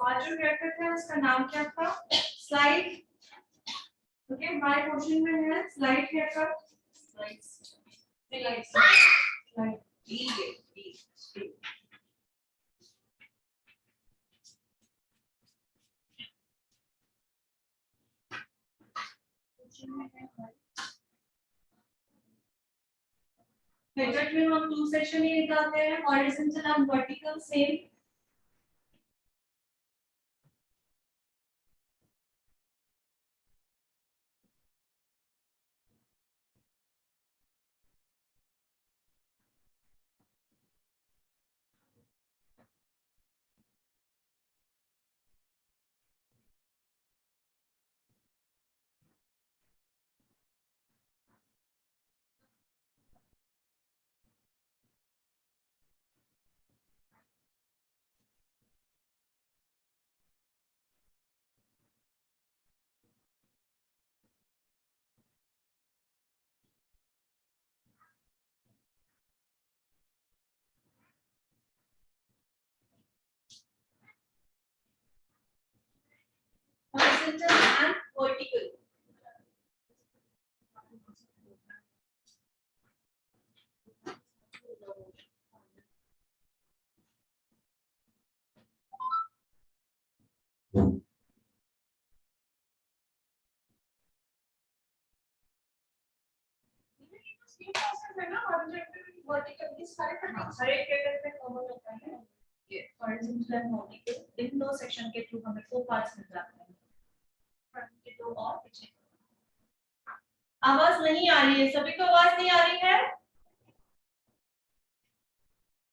आज जो कैरेक्टर था उसका नाम क्या था? स्लाइड। ओके, हमारे क्वेश्चन में है स्लाइड कैरेक्टर। स्लाइड मेथड में हम टू सेक्शन ही निकालते हैं, हॉरिजॉन्टल और vertical same. Horizontal and vertical. है ना, वर्टिकल की सारे हर एक कैरेक्टर पे कॉमन होता है ये हॉरिजॉन्टल एंड वर्टिकल। इन दो सेक्शन के थ्रू हमें 4 पार्ट्स मिल जाते हैं, फ्रंट के दो और पीछे। आवाज नहीं आ रही है, सभी को आवाज नहीं आ रही है?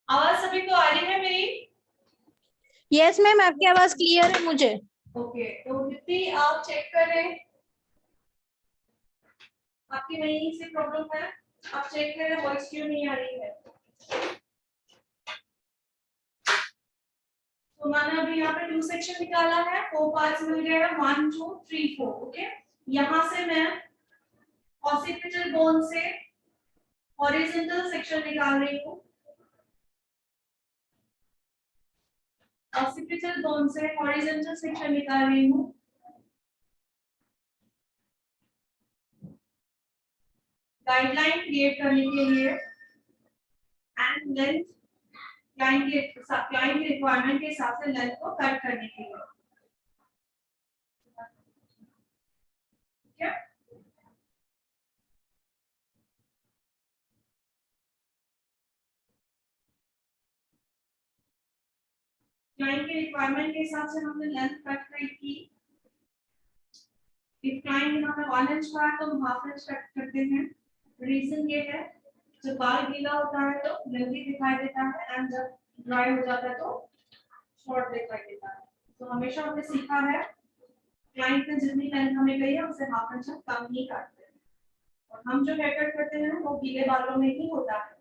आवाज सभी को आ रही है मेरी? यस मैम, आपकी आवाज क्लियर है मुझे। ओके, तो दीप्ति आप चेक करें, आपकी वहीं से प्रॉब्लम है, आप चेक करें वॉइस क्यों नहीं आ रही है। तो मैंने अभी यहाँ पे 2 सेक्शन निकाला है, 4 पार्ट्स मिल गए हैं, 1 2 3 4। ओके, यहाँ से मैं ऑसिपिटल बोन से हॉरिजॉन्टल सेक्शन निकाल रही हूँ, ऑसिपिटल बोन से हॉरिजॉन्टल सेक्शन निकाल रही हूँ। गाइडलाइन क्रिएट करने के लिए एंड लेंथ क्लाइंट की रिक्वायरमेंट के हिसाब से लेंथ को कट करने के लिए। क्या क्लाइंट के रिक्वायरमेंट के हिसाब से हमने लेंथ कट की। इफ क्लाइंट यहाँ पे 1 इंच का है तो हम हाफ इंच कट करते हैं। रीजन ये है, जब बाल गीला होता है तो लेंथी दिखाई देता है एंड जब ड्राई हो जाता है तो शॉर्ट दिखाई देता है। तो हमेशा हमने सीखा है क्लाइंट ने जितनी लेंथ हमें कही है उससे हाफ इंच कम ही काटते हैं, और हम जो हेयर कट करते हैं वो गीले बालों में ही होता है।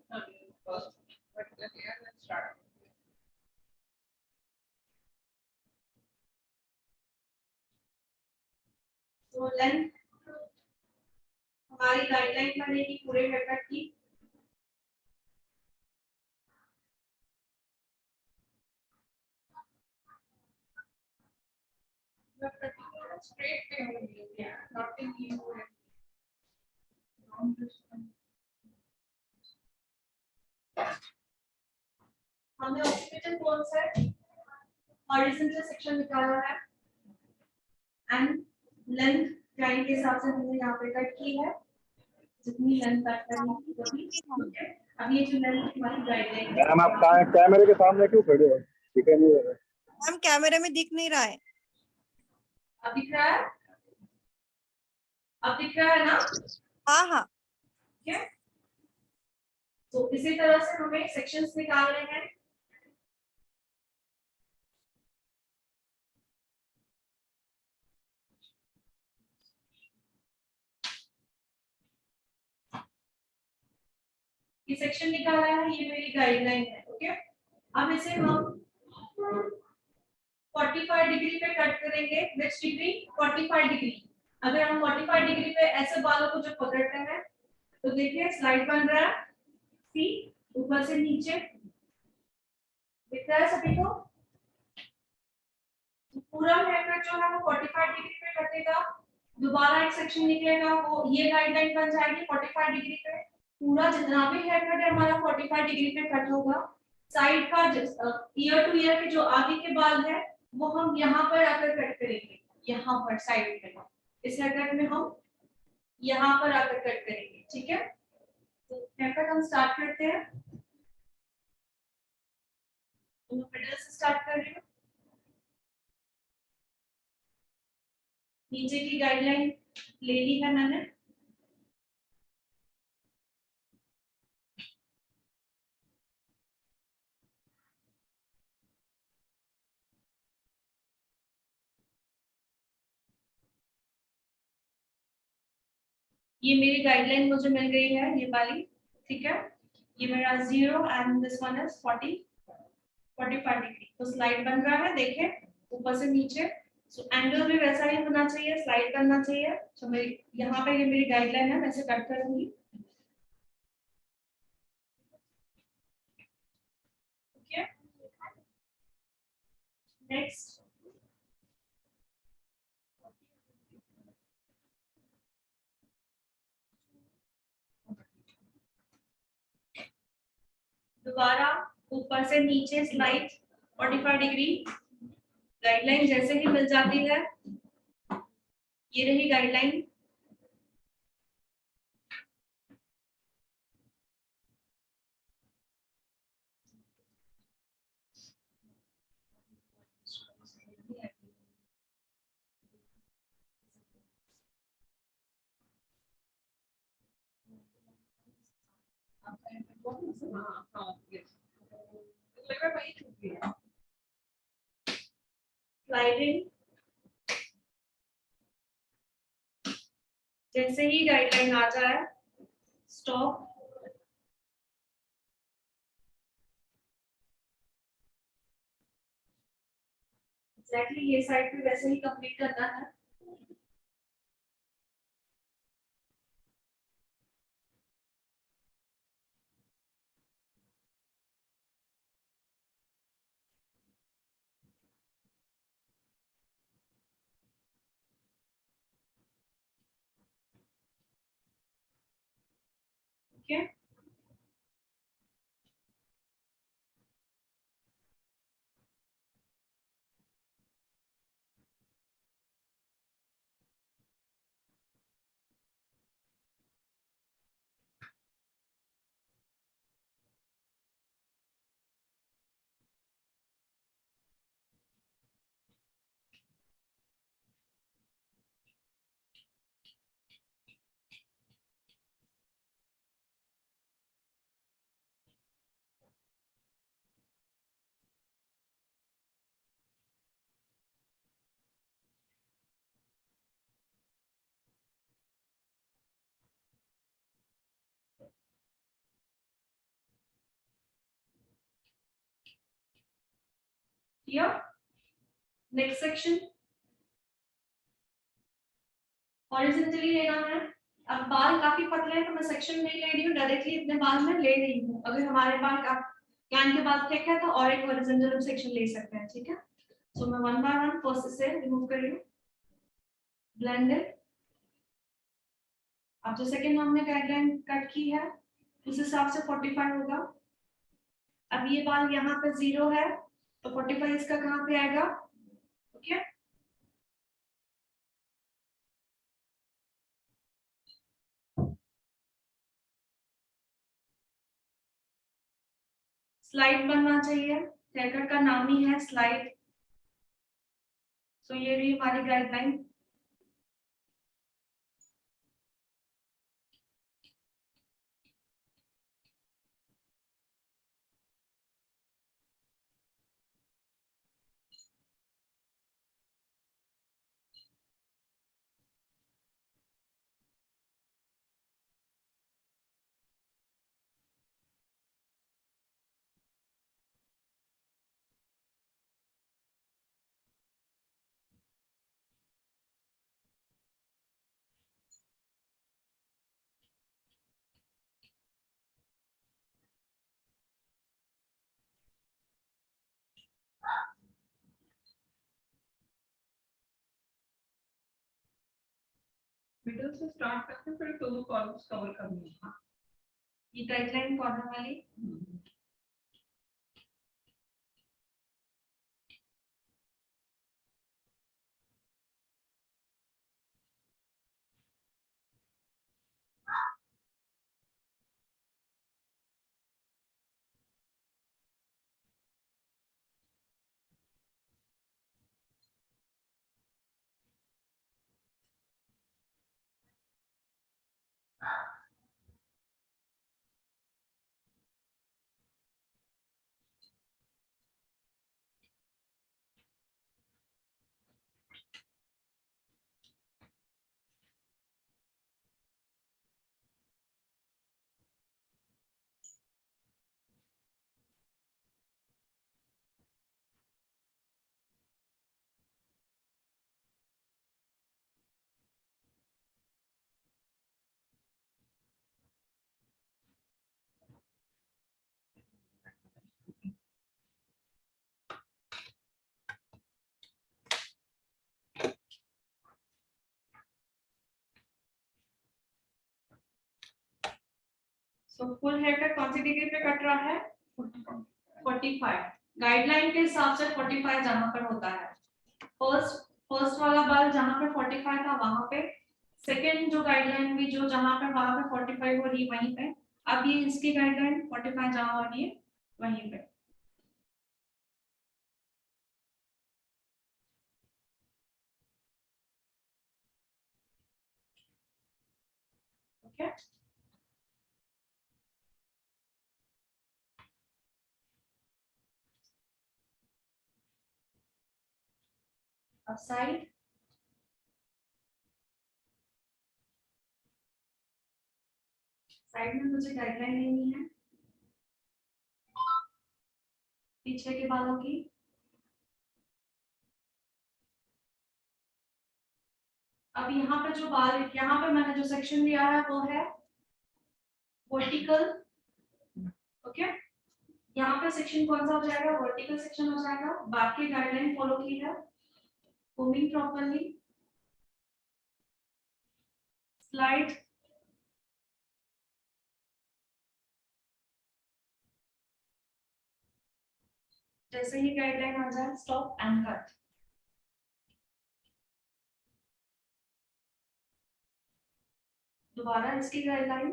तो लेंथ हमारी गाइडलाइन बनेगी पूरे हेयर कट की। स्ट्रेट पे होगी, नॉट इन यू। हमने ऑक्सीजन बोन से हॉरिजॉन्टल सेक्शन निकाला है एंड लेंथ क्लाइंट के हिसाब से हमने यहाँ पे कट की है, जितनी लेंथ कट करनी थी वही। ठीक है, अब ये जो लेंथ हमारी गाइडलाइन है। मैम आप कैमरे के सामने क्यों खड़े हो? ठीक है, नहीं मैम कैमरे में दिख नहीं रहा है। अब दिख रहा है? अब दिख रहा है ना? हाँ हाँ। ठीक है, तो इसी तरह से हमें सेक्शंस निकालने हैं। ये सेक्शन निकाला है, ये मेरी गाइडलाइन है। ओके, अब इसे हम 45 डिग्री पे कट करेंगे। विच डिग्री? 45 डिग्री। अगर हम 45 डिग्री पे ऐसे बालों को जब पकड़ते हैं तो देखिए स्लाइड बन रहा है, सी ऊपर से नीचे दिख रहा है सभी को। तो पूरा हेयर कट जो है वो 45 डिग्री पे कटेगा, दोबारा एक सेक्शन निकलेगा, वो ये गाइडलाइन बन जाएगी 45 डिग्री पे। पूरा जितना भी हेयर कट है हमारा 45 डिग्री पे कट होगा। साइड का ईयर टू ईयर के जो आगे के बाल है वो हम यहाँ पर आकर कट करेंगे, यहाँ पर साइड पे। इस हेयर कट में हम यहाँ पर आकर कट करेंगे, ठीक है। तो हेयर कट हम स्टार्ट करते हैं, तो मैं मिडिल से स्टार्ट कर रही हूँ। नीचे की गाइडलाइन ले ली है मैंने। ये मेरी गाइडलाइन मुझे मिल गई है, ये वाली, ठीक है। ये मेरा 0 and this one is 45 degree. तो स्लाइड बन रहा है, देखें ऊपर से नीचे। सो एंगल भी वैसा ही होना चाहिए, स्लाइड करना चाहिए। तो मेरी यहाँ पे ये मेरी गाइडलाइन है, मैं इसे कट करूंगी। ओके, नेक्स्ट दोबारा ऊपर से नीचे स्लाइड 45 डिग्री। गाइडलाइन जैसे ही मिल जाती है, ये रही गाइडलाइन। स्लाइडिंग जैसे ही गाइडलाइन आ जाए, स्टॉप। एग्जैक्टली ये साइड पे वैसे ही कंप्लीट करना है। ओके, किया। नेक्स्ट सेक्शन हॉरिजॉन्टली लेना है। अब बाल काफी पतले हैं तो मैं सेक्शन नहीं ले रही हूँ, डायरेक्टली इतने बाल में ले रही हूँ। अगर हमारे बाल कैन के बाल थिक है तो और एक हॉरिजॉन्टल सेक्शन ले सकते हैं, ठीक है। सो मैं वन बाय वन फर्स्ट से रिमूव कर रही हूँ। ब्लेंडेड, अब जो सेकंड हमने गाइडलाइन कट की है उस हिसाब से 45 होगा। अब ये बाल यहाँ पे 0 है तो 45 इसका कहाँ पे आएगा? ओके, स्लाइड बनना चाहिए, हेयरकट का नाम ही है स्लाइड। सो ये रही हमारी गाइडलाइन। मिडिल से स्टार्ट करके फिर दोनों कॉलम्स कवर करनी है। ये गाइडलाइन कॉर्नर वाली सो फुल हेयर कट कौन सी डिग्री पे कट रहा है 45 गाइडलाइन के हिसाब से 45 जहां पर होता है फर्स्ट वाला बाल जहां पे 45 था वहां पे सेकंड जो गाइडलाइन भी जो जहां पे वहां पे 45 हो रही है वहीं पे अब ये इसकी गाइडलाइन 45 जहां हो रही है वहीं पे ओके अब साइड साइड में मुझे गाइडलाइन लेनी है पीछे के बालों की अब यहाँ पे जो बाल यहाँ पे मैंने जो सेक्शन लिया है वो है वर्टिकल ओके यहाँ पे सेक्शन कौन सा हो जाएगा वर्टिकल सेक्शन हो जाएगा बाकी गाइडलाइन फॉलो की है कोमिंग प्रॉपर्ली स्लाइड जैसे ही गाइडलाइन आ जाए स्टॉप एंड कट दोबारा इसकी गाइडलाइन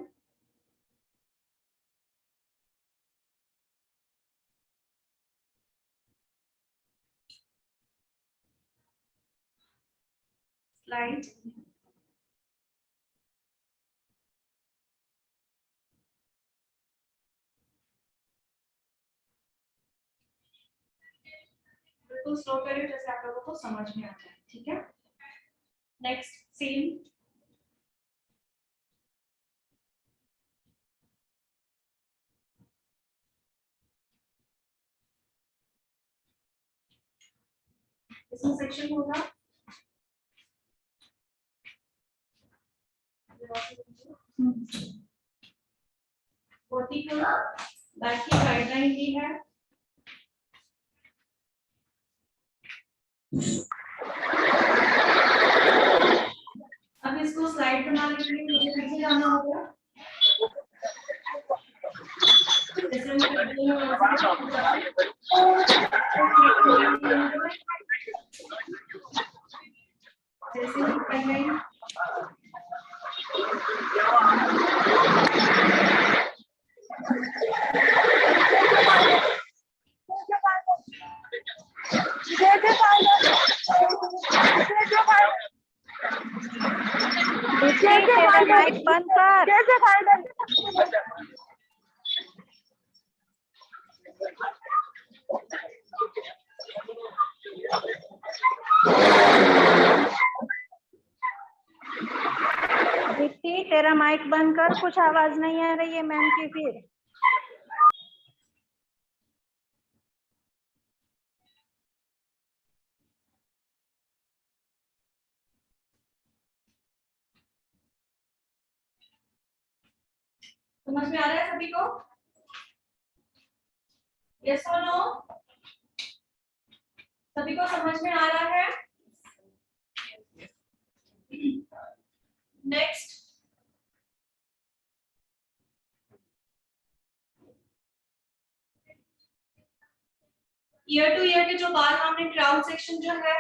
स्लाइड बिल्कुल स्लो करिए जैसे आप लोगों को समझ में आ जाए ठीक है नेक्स्ट सेम इसमें सेक्शन होगा वर्टिकल बैक की गाइडलाइन दी है अब इसको स्लाइड बनाने के लिए मुझे कैसे जाना होगा जैसे जैसे ही पहले माइक बंद कर दीप्ति तेरा माइक बंद कर कुछ आवाज नहीं आ रही है मैम की फिर समझ में आ रहा है सभी को यस और नो सभी को समझ में आ रहा है नेक्स्ट ईयर टू ईयर के जो बाल हमने क्राउन सेक्शन जो है,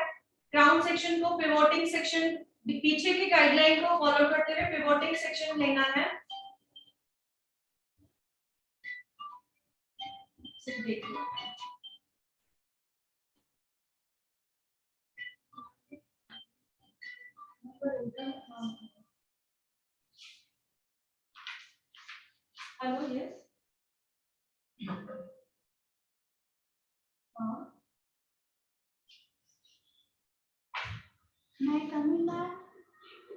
क्राउन सेक्शन को पिवोटिंग सेक्शन, पीछे की गाइडलाइन को फॉलो करते हुए पिवोटिंग सेक्शन लेना है। सिर्फ देखिए हेलो यस मैं कमिंग बैक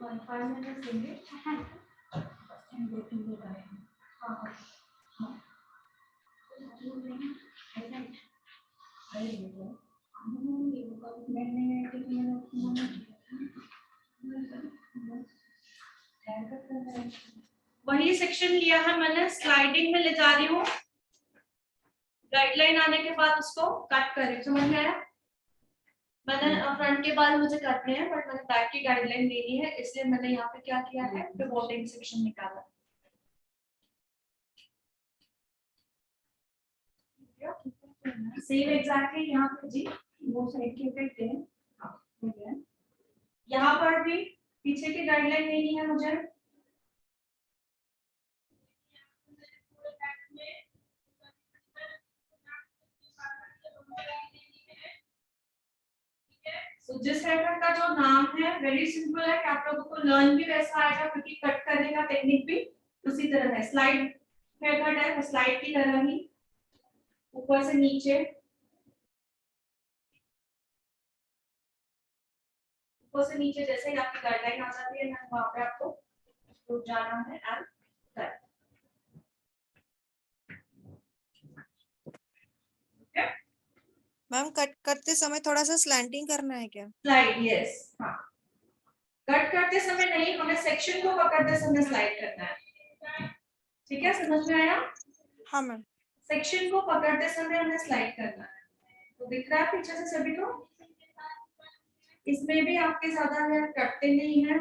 5 मिनट देंगे। हाँ वही सेक्शन लिया है मैंने, स्लाइडिंग में ले जा रही हूँ, गाइडलाइन आने के बाद उसको कट करें। समझ में आया? मैंने फ्रंट के बाल मुझे काटने हैं बट मैंने बैक की गाइडलाइन लेनी है, इसलिए मैंने यहाँ पे क्या किया है, पिवोटिंग सेक्शन निकाला। सेम एग्जैक्टली यहाँ पे जी वो साइड के करते हैं। यहाँ पर भी पीछे की गाइडलाइन लेनी है मुझे। तो जिस हेयर का जो नाम है वेरी सिंपल है कि आप लोगों को लर्न भी वैसा आएगा, क्योंकि कट करने का टेक्निक भी उसी तरह है। स्लाइड हेयर कट है, स्लाइड की तरह ही ऊपर से नीचे, ऊपर से नीचे जैसे ही आपकी गाइडलाइन आ जाती है ना वहां पे आपको रुक जाना है एंड कट। मैम कट करते समय थोड़ा सा स्लैंटिंग करना है क्या? स्लाइड यस, हाँ कट करते समय नहीं, हमें सेक्शन को पकड़ते समय स्लाइड करना है। ठीक है, समझ में आया? हाँ मैम। सेक्शन को पकड़ते समय हमें स्लाइड करना है। तो दिख रहा है पीछे से सभी को? इसमें भी आपके ज्यादा हेयर कटते नहीं है,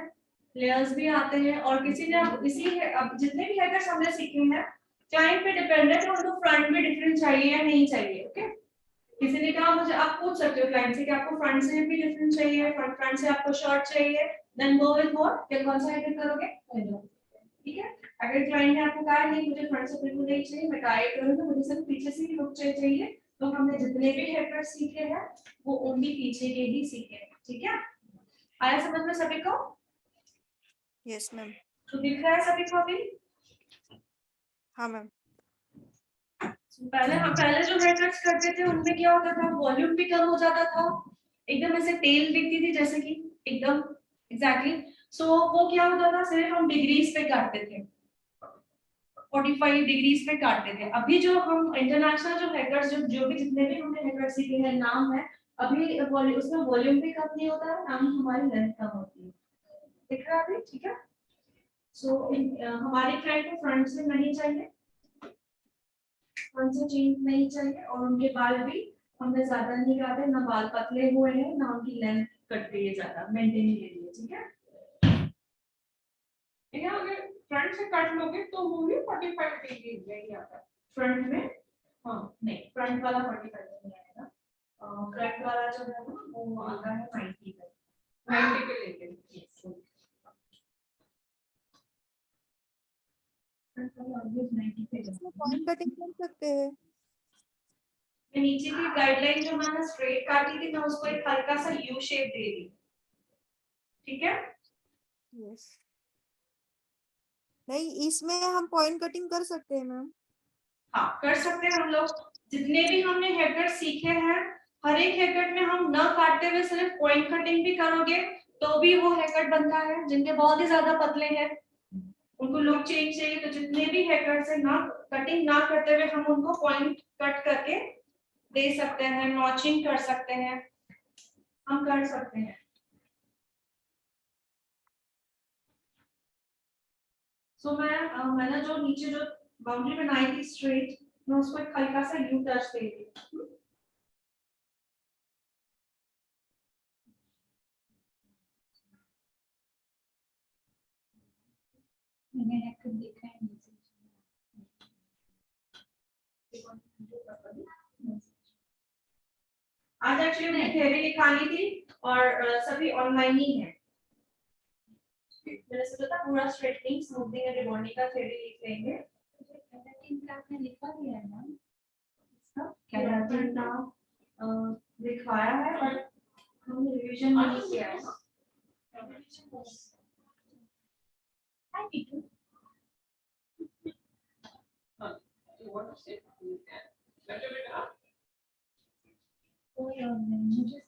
लेयर्स भी आते हैं, और किसी ने इसी अब जितने भी हेयर्स हमने सीखे हैं क्लाइंट पे डिपेंडेंट है, उनको फ्रंट में डिफरेंट चाहिए या नहीं चाहिए। ओके, किसी ने कहा मुझे, आप पूछ सकते हो क्लाइंट से कि आपको फ्रंट से भी डिफरेंट चाहिए, फ्रंट से आपको शॉर्ट चाहिए, देन गो विद व्हाट, क्या कौन सा हेयर करोगे? ठीक है, अगर क्लाइंट ने आपको कहा नहीं मुझे फ्रंट से बिल्कुल नहीं चाहिए, मैं डायरेक्ट करूंगा, मुझे सिर्फ पीछे से ही लुक चाहिए, तो हमने जितने भी हेयर कट सीखे हैं वो ओनली पीछे के ही सीखे हैं। ठीक है, आया समझ में सभी को? Yes ma'am. तो दिख रहा है सभी को अभी? हाँ मैम। पहले जो हेयर कट्स करते थे उनमें क्या होता था, वॉल्यूम भी कम हो जाता था, एकदम ऐसे टेल दिखती थी जैसे कि एकदम एग्जैक्टली। सो वो क्या होता था, सिर्फ हम डिग्रीज पे काटते थे, 45 डिग्रीज पे काटते थे। अभी जो हम इंटरनेशनल जो हेयर कट्स जो भी जितने भी हमने हेयर कट सीखे हैं नाम है, अभी उसमें वॉल्यूम भी कम नहीं होता है, ना ही हमारी लेंथ कम होती है। दिख रहा है अभी? ठीक है, सो हमारे क्लाइंट को फ्रंट से नहीं चाहिए, फ्रंट से चेंज नहीं चाहिए, और उनके बाल भी हमने ज्यादा नहीं काटे, ना बाल पतले हुए हैं ना उनकी लेंथ कट गई है ज्यादा, मेंटेन के लिए। ठीक है, अगर फ्रंट से काट लोगे तो वो भी 45 डिग्री यही आता है फ्रंट में। हाँ नहीं, फ्रंट वाला 45 नहीं आएगा, फ्रंट वाला जो है ना वो आता है 90 पे, 90 पे लेके। पॉइंट कटिंग कर सकते हैं। मैं नीचे की गाइडलाइन जो मैंने स्ट्रेट काटी थी, मैं उसको एक हल्का सा यू शेप दे दी। ठीक है, यस। नहीं, इसमें हम पॉइंट कटिंग कर सकते हैं मैम। हाँ कर सकते हैं हम लोग। जितने भी हमने हेयर कट सीखे हैं, हर एक हेयर कट में हम न काटते हुए सिर्फ पॉइंट कटिंग भी करोगे तो भी वो हेयर कट बनता है। जिनके बहुत ही ज्यादा पतले हैं, उनको लुक चेंज चाहिए, तो जितने भी हेयर कट से ना कटिंग ना करते हुए हम उनको पॉइंट कट करके दे सकते हैं, नॉचिंग कर सकते हैं, हम कर सकते हैं। सो मैंने जो नीचे जो बाउंड्री बनाई थी स्ट्रेट, मैं उसको एक हल्का सा यू टच दे दी। मैंने हेयर देखा है आज एक्चुअली मैंने थ्योरी लिखानी थी और सभी ऑनलाइन ही है। मैंने सोचा था पूरा स्ट्रेटनिंग स्मूथनिंग एंड रिबॉन्डिंग का थ्योरी लिख लेंगे। केराटिन का आपने लिखा दिया है ना इसका केराटिन का लिखवाया है और हमने रिवीजन नहीं किया है। हाय teacher What is it? Better, better. कोई और नहीं मुझे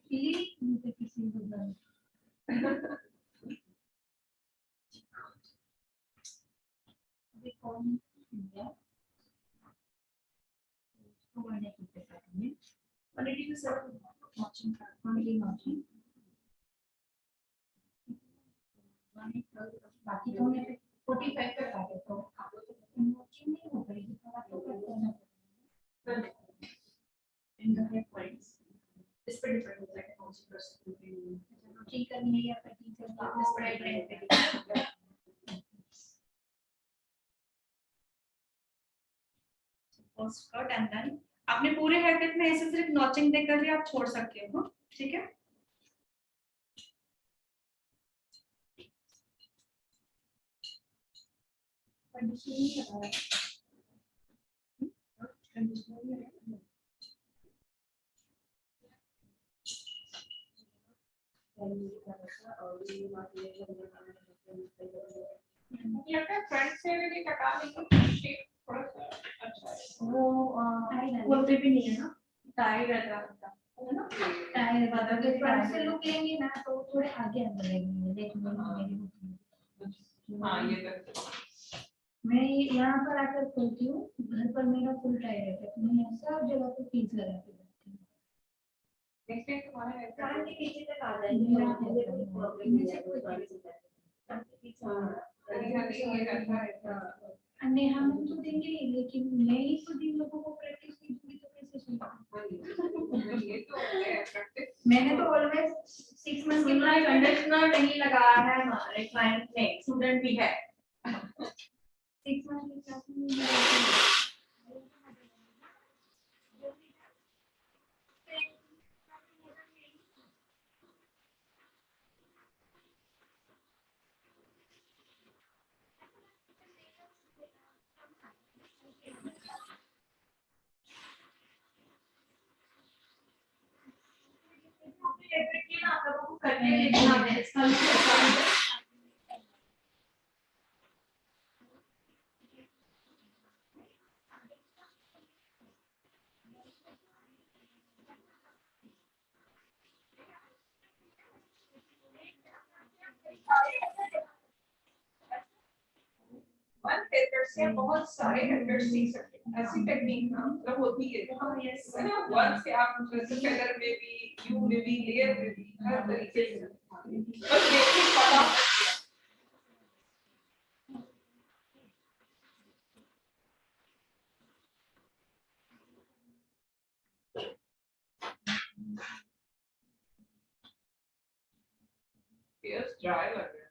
फीलिंग मुझे किसी को दर्द अभी कौन किया तो मैंने किया था मैं और it is a watching only watching बाकी तो मैं 45 पे आ गया तो watching नहीं हो पाएगी थोड़ा तो करते हैं in the head points. इस पर डिपेंड होता है कौन सी पर्सन ठीक करनी है या फिर टीचर इस पर डिपेंड करता है। फर्स्ट कट एंड देन आपने पूरे हेयर कट में ऐसे सिर्फ नॉचिंग देकर भी आप छोड़ सकते हो, ठीक है। कंडीशन नहीं लगा मुझे लगता है फ्रंट से भी कटा लेंगे शेप थोड़ा सा अच्छा है। वो बोलते भी नहीं है ना, टाई रहता है ना। टायर बदल के फ्रंट से लुक लेंगे ना तो थोड़े आगे अंदर लगेंगे देखो मेरी हाँ ये तो मैं यहाँ पर आकर खोलती हूँ घर पर मेरा फुल टायर रहता है तो मैं सब जगह पे पीस लगा के रखती हूँ देखते हैं तुम्हारा हेयर कान के पीछे तक आ मेरा जाएगी। हेयर प्रॉब्लम नहीं है कोई बात नहीं। अन्य हम तो देंगे लेकिन मैं ही खुद इन लोगों को प्रैक्टिस नहीं दूंगी तो कैसे सुनूंगा ये तो है प्रैक्टिस। मैंने तो ऑलवेज 6 मंथ के लिए कंडीशनर नहीं लगाया है, हमारे क्लाइंट ने स्टूडेंट भी है 6 मंथ की क्लास में। करके देखना है इसका वन हेयर से बहुत सारे हेयर सीख सकते हैं। ऐसी टेक्निक ना मतलब होती है ना, वन से आप जैसे फेदर में भी यू में भी लेयर में भी हर तरीके से बस बेसिक पता हेयर्स ड्राई लग रहे हैं।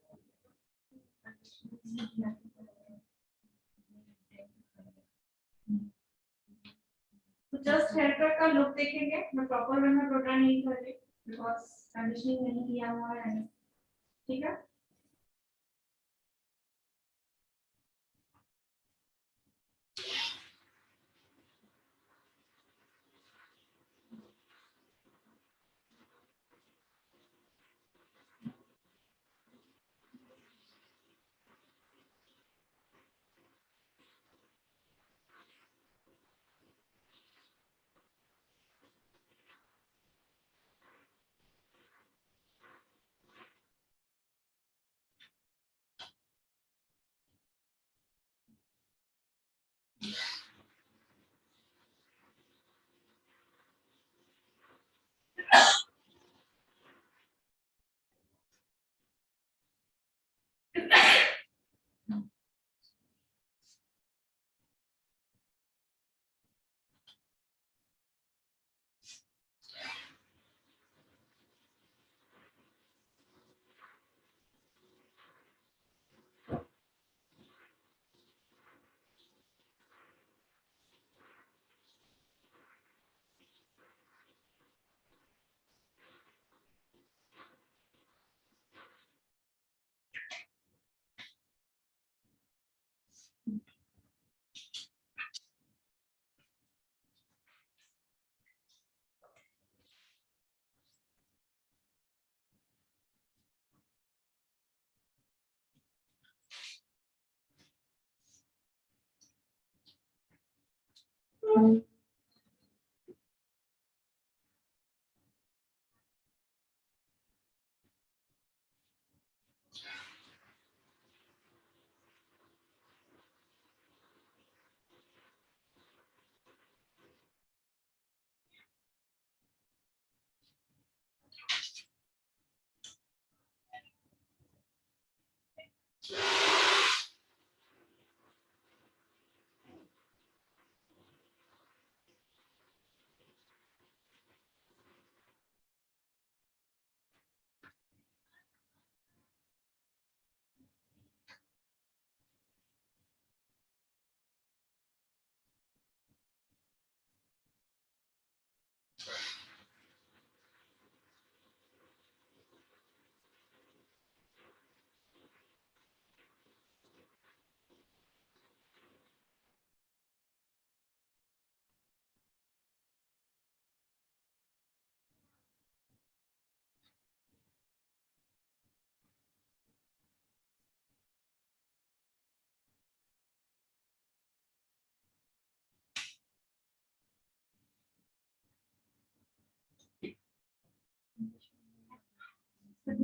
तो जस्ट हेयर कट का लुक देखेंगे। मैं प्रॉपर वे में प्रोटा नहीं कर रही बिकॉज कंडीशनिंग नहीं किया हुआ है, ठीक है।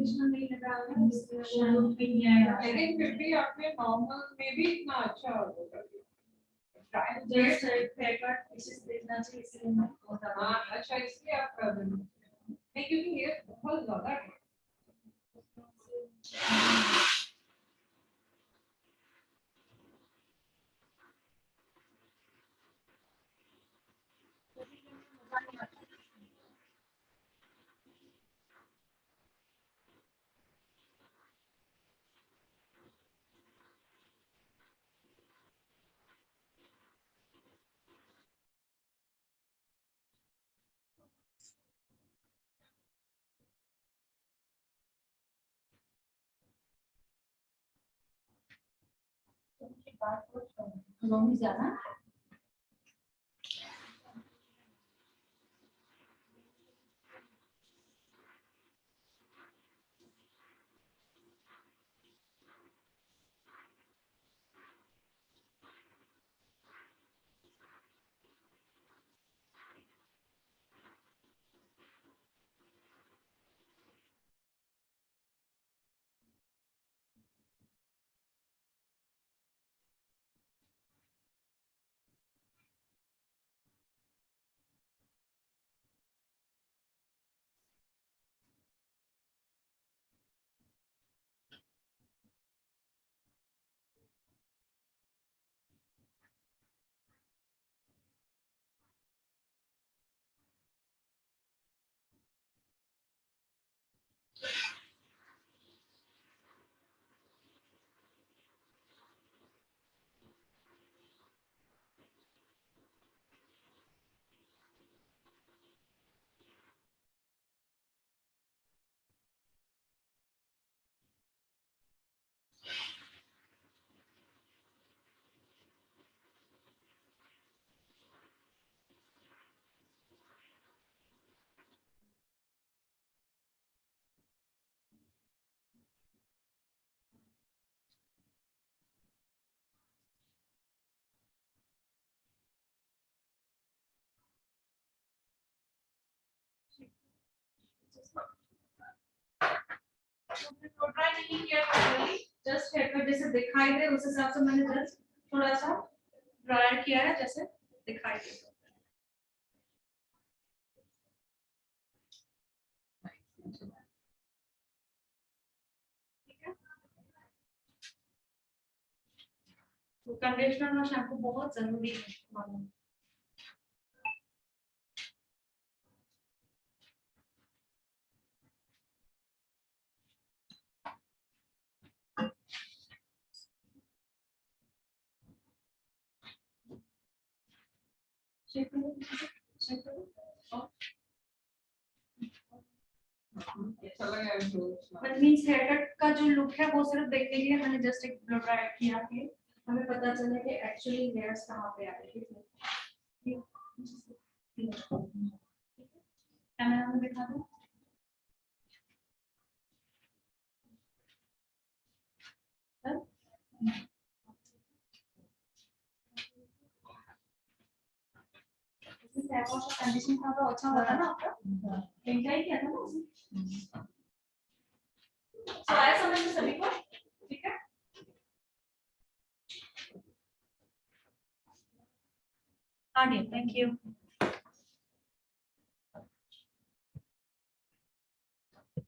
कंडीशनर नहीं लगाया है इसलिए शैम्पू भी नहीं आया। लेकिन फिर भी आपने नॉर्मल में भी इतना अच्छा हो कर दिया। जस्ट हेयर कट इसे देखना चाहिए इसलिए मैं बता रहा हाँ अच्छा इसलिए आप कर रहे हो नहीं क्योंकि ये बहुत ज्यादा है। मम्मी जाना तो ट्राई नहीं किया प्रॉपर्ली जस्ट हेयर कट जैसे दिखाई दे उस हिसाब से मैंने जस्ट थोड़ा सा ड्रायर किया है जैसे दिखाई दे ठीक है तो कंडीशनर और शैम्पू बहुत जरूरी है मालूम चेक करो चेक करो अच्छा लगा है तो बट मींस हेयर कट का जो लुक है वो सिर्फ देखने के लिए मैंने जस्ट एक ब्लो ड्राई किया है हमें पता चले कि एक्चुअली हेयर्स कहाँ पे आ रहे हैं कैमरा में दिखा दो कंडीशन था तो अच्छा होता ना आपका एंजॉय किया था ना उसने तो आया समझ में सभी को ठीक है आगे थैंक यू